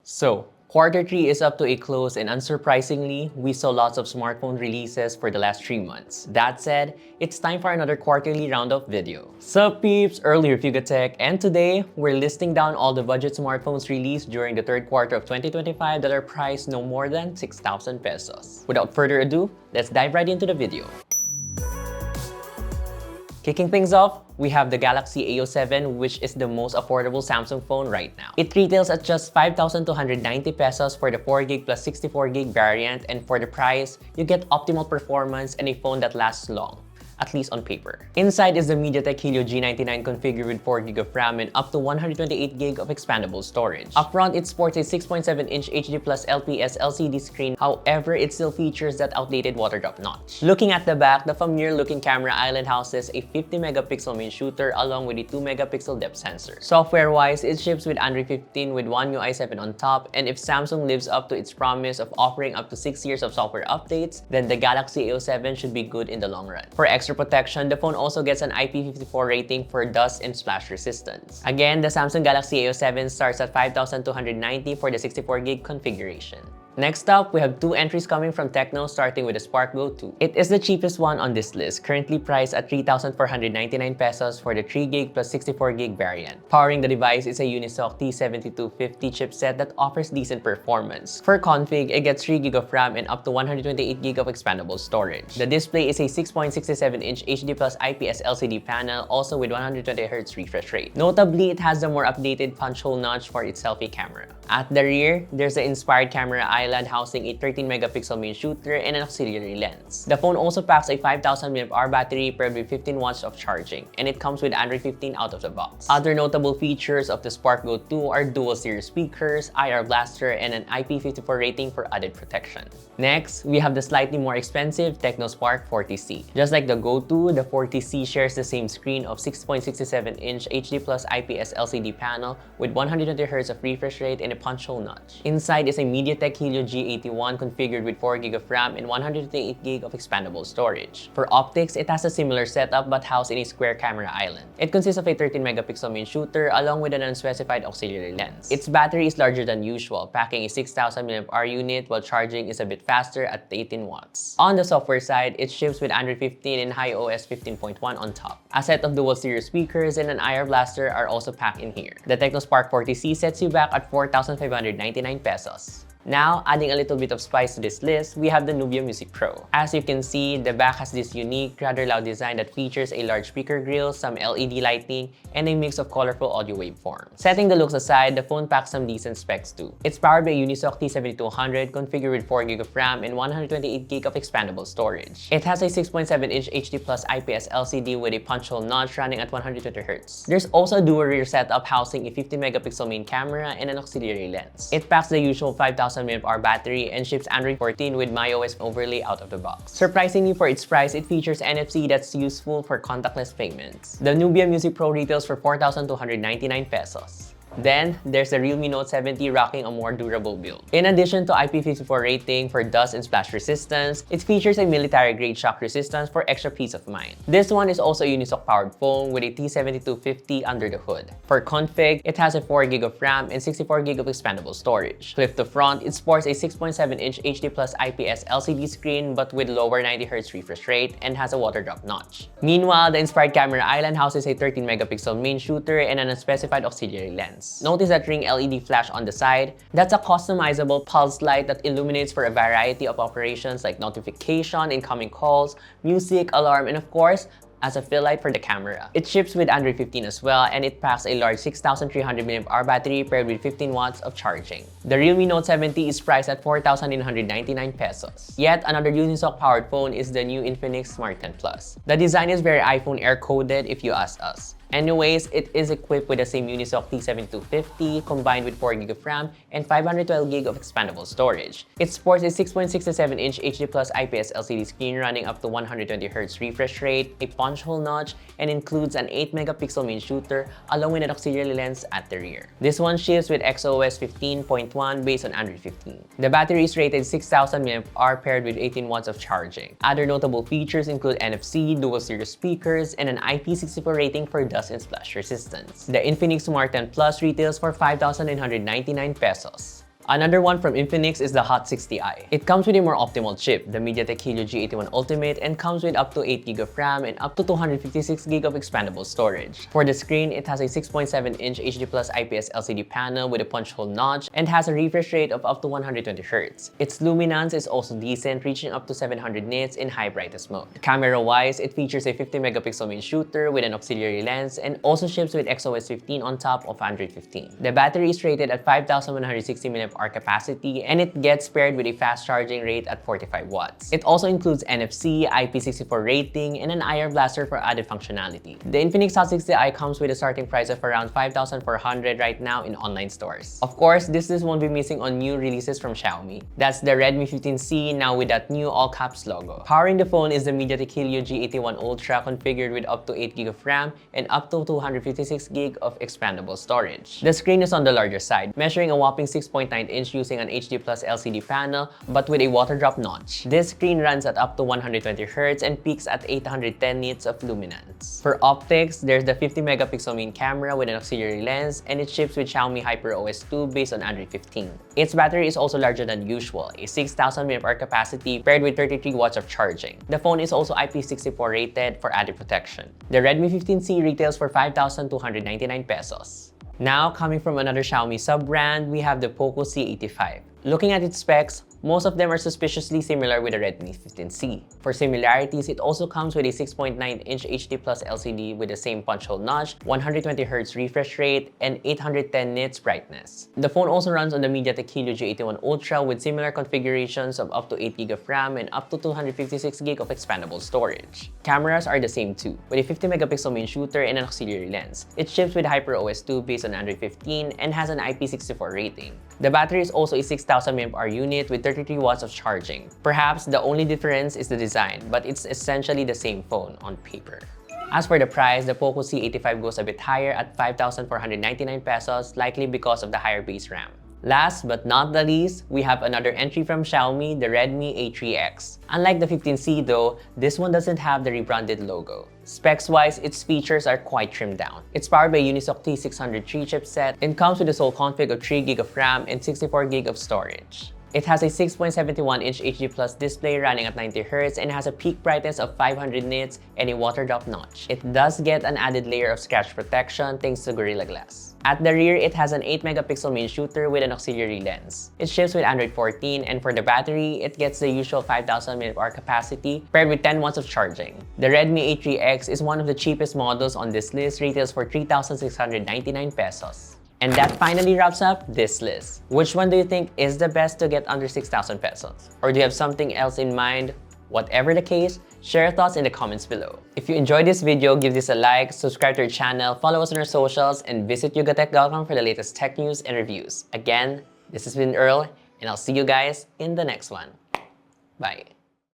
So, quarter 3 is up to a close and unsurprisingly, we saw lots of smartphone releases for the last 3 months. That said, it's time for another quarterly roundup video. Sup peeps, early review tech, and today, we're listing down all the budget smartphones released during the third quarter of 2025 that are priced no more than 6,000 pesos. Without further ado, let's dive right into the video. Kicking things off, we have the Galaxy A07, which is the most affordable Samsung phone right now. It retails at just 5,290 pesos for the 4GB plus 64GB variant, and for the price, you get optimal performance and a phone that lasts long, at least on paper. Inside is the MediaTek Helio G99 configured with 4GB of RAM and up to 128GB of expandable storage. Up front, it sports a 6.7-inch HD Plus LPS LCD screen, however, it still features that outdated water drop notch. Looking at the back, the familiar-looking camera island houses a 50-megapixel main shooter along with a 2-megapixel depth sensor. Software-wise, it ships with Android 15 with One UI 7 on top, and if Samsung lives up to its promise of offering up to 6 years of software updates, then the Galaxy A07 should be good in the long run. For extra protection, the phone also gets an IP54 rating for dust and splash resistance. Again, the Samsung Galaxy A07 starts at 5,290 for the 64GB configuration. Next up, we have two entries coming from TECNO, starting with the Spark Go 2. It is the cheapest one on this list, currently priced at 3,499 pesos for the 3GB plus 64GB variant. Powering the device is a Unisoc T7250 chipset that offers decent performance. For config, it gets 3GB of RAM and up to 128GB of expandable storage. The display is a 6.67-inch HD plus IPS LCD panel, also with 120Hz refresh rate. Notably, it has the more updated punch hole notch for its selfie camera. At the rear, there's the inspired camera island housing a 13-megapixel main shooter and an auxiliary lens. The phone also packs a 5,000 mAh battery paired with 15 watts of charging, and it comes with Android 15 out of the box. Other notable features of the Spark Go 2 are dual stereo speakers, IR blaster, and an IP54 rating for added protection. Next, we have the slightly more expensive TECNO SPARK 40C. Just like the Go 2, the 40C shares the same screen of 6.67-inch HD plus IPS LCD panel with 120Hz of refresh rate and a punch hole notch. Inside is a MediaTek Helio G81 configured with 4GB of RAM and 128GB of expandable storage. For optics, it has a similar setup but housed in a square camera island. It consists of a 13-megapixel main shooter along with an unspecified auxiliary lens. Its battery is larger than usual, packing a 6,000 mAh unit while charging is a bit faster at 18 watts. On the software side, it ships with Android 15 and iOS 15.1 on top. A set of dual stereo speakers and an IR blaster are also packed in here. The TECNO SPARK 40C sets you back at 4,599 pesos. Now, adding a little bit of spice to this list, we have the Nubia Music Pro. As you can see, the back has this unique, rather loud design that features a large speaker grille, some LED lighting, and a mix of colorful audio waveforms. Setting the looks aside, the phone packs some decent specs too. It's powered by a Unisoc T7200 configured with 4GB of RAM and 128GB of expandable storage. It has a 6.7-inch HD plus IPS LCD with a punch hole notch running at 120Hz. There's also a dual rear setup housing a 50-megapixel main camera and an auxiliary lens. It packs the usual 5,000 mAh battery and ships Android 14 with MyOS overlay out of the box. Surprisingly for its price, it features NFC that's useful for contactless payments. The Nubia Music Pro retails for 4,299 pesos. Then, there's the Realme Note 70 rocking a more durable build. In addition to IP54 rating for dust and splash resistance, it features a military-grade shock resistance for extra peace of mind. This one is also a Unisoc-powered phone with a T7250 under the hood. For config, it has a 4GB of RAM and 64GB of expandable storage. Flip to front, it sports a 6.7-inch HD plus IPS LCD screen but with lower 90Hz refresh rate and has a water drop notch. Meanwhile, the inspired camera island houses a 13-megapixel main shooter and an unspecified auxiliary lens. Notice that ring LED flash on the side. That's a customizable pulse light that illuminates for a variety of operations like notification, incoming calls, music, alarm, and of course, as a fill light for the camera. It ships with Android 15 as well, and it packs a large 6,300 mAh battery paired with 15 watts of charging. The Realme Note 70 is priced at 4,999 pesos. Yet another Unisoc-powered phone is the new Infinix Smart 10 Plus. The design is very iPhone Air-coded if you ask us. Anyways, it is equipped with the same Unisoc T7250 combined with 4GB of RAM and 512GB of expandable storage. It sports a 6.67-inch HD plus IPS LCD screen running up to 120Hz refresh rate, a punch hole notch, and includes an 8-megapixel main shooter along with an auxiliary lens at the rear. This one ships with XOS 15.1 based on Android 15. The battery is rated 6,000 mAh paired with 18 watts of charging. Other notable features include NFC, dual stereo speakers, and an IP64 rating for dust and splash resistance. The Infinix Smart 10 Plus retails for 5,999 pesos. Another one from Infinix is the HOT 60i. It comes with a more optimal chip, the MediaTek Helio G81 Ultimate, and comes with up to 8GB of RAM and up to 256GB of expandable storage. For the screen, it has a 6.7-inch HD Plus IPS LCD panel with a punch hole notch and has a refresh rate of up to 120Hz. Its luminance is also decent, reaching up to 700 nits in high brightness mode. Camera-wise, it features a 50-megapixel main shooter with an auxiliary lens and also ships with XOS 15 on top of Android 15. The battery is rated at 5,160 mAh capacity, and it gets paired with a fast charging rate at 45 watts. It also includes NFC, IP64 rating, and an IR blaster for added functionality. The Infinix HOT 60i comes with a starting price of around 5,400 right now in online stores. Of course, this list won't be missing on new releases from Xiaomi. That's the Redmi 15C, now with that new all-caps logo. Powering the phone is the MediaTek Helio G81 Ultra, configured with up to 8GB of RAM and up to 256GB of expandable storage. The screen is on the larger side, measuring a whopping 6.9-inch using an HD Plus LCD panel, but with a water drop notch. This screen runs at up to 120Hz and peaks at 810 nits of luminance. For optics, there's the 50-megapixel main camera with an auxiliary lens, and it ships with Xiaomi HyperOS 2 based on Android 15. Its battery is also larger than usual, a 6,000 mAh capacity paired with 33 watts of charging. The phone is also IP64 rated for added protection. The Redmi 15C retails for 5,299 pesos. Now, coming from another Xiaomi sub-brand, we have the POCO C85. Looking at its specs, most of them are suspiciously similar with the Redmi 15C. For similarities, it also comes with a 6.9-inch HD Plus LCD with the same punch hole notch, 120Hz refresh rate, and 810 nits brightness. The phone also runs on the MediaTek Helio G81 Ultra with similar configurations of up to 8GB of RAM and up to 256GB of expandable storage. Cameras are the same too, with a 50-megapixel main shooter and an auxiliary lens. It ships with HyperOS 2 based on Android 15 and has an IP64 rating. The battery is also a 6,000 mAh unit with 33 watts of charging. Perhaps the only difference is the design, but it's essentially the same phone on paper. As for the price, the POCO C85 goes a bit higher at 5,499 pesos, likely because of the higher base RAM. Last but not the least, we have another entry from Xiaomi, the Redmi A3x. Unlike the 15C though, this one doesn't have the rebranded logo. Specs-wise, its features are quite trimmed down. It's powered by Unisoc T603 chipset and comes with a sole config of 3GB of RAM and 64GB of storage. It has a 6.71-inch HD Plus display running at 90Hz and has a peak brightness of 500 nits and a water drop notch. It does get an added layer of scratch protection thanks to Gorilla Glass. At the rear, it has an 8-megapixel main shooter with an auxiliary lens. It ships with Android 14, and for the battery, it gets the usual 5,000 mAh capacity paired with 10 watts of charging. The Redmi A3x is one of the cheapest models on this list, retails for 3,699 pesos. And that finally wraps up this list. Which one do you think is the best to get under 6,000 pesos? Or do you have something else in mind? Whatever the case, share your thoughts in the comments below. If you enjoyed this video, give this a like, subscribe to our channel, follow us on our socials, and visit yugatech.com for the latest tech news and reviews. Again, this has been Earl, and I'll see you guys in the next one. Bye.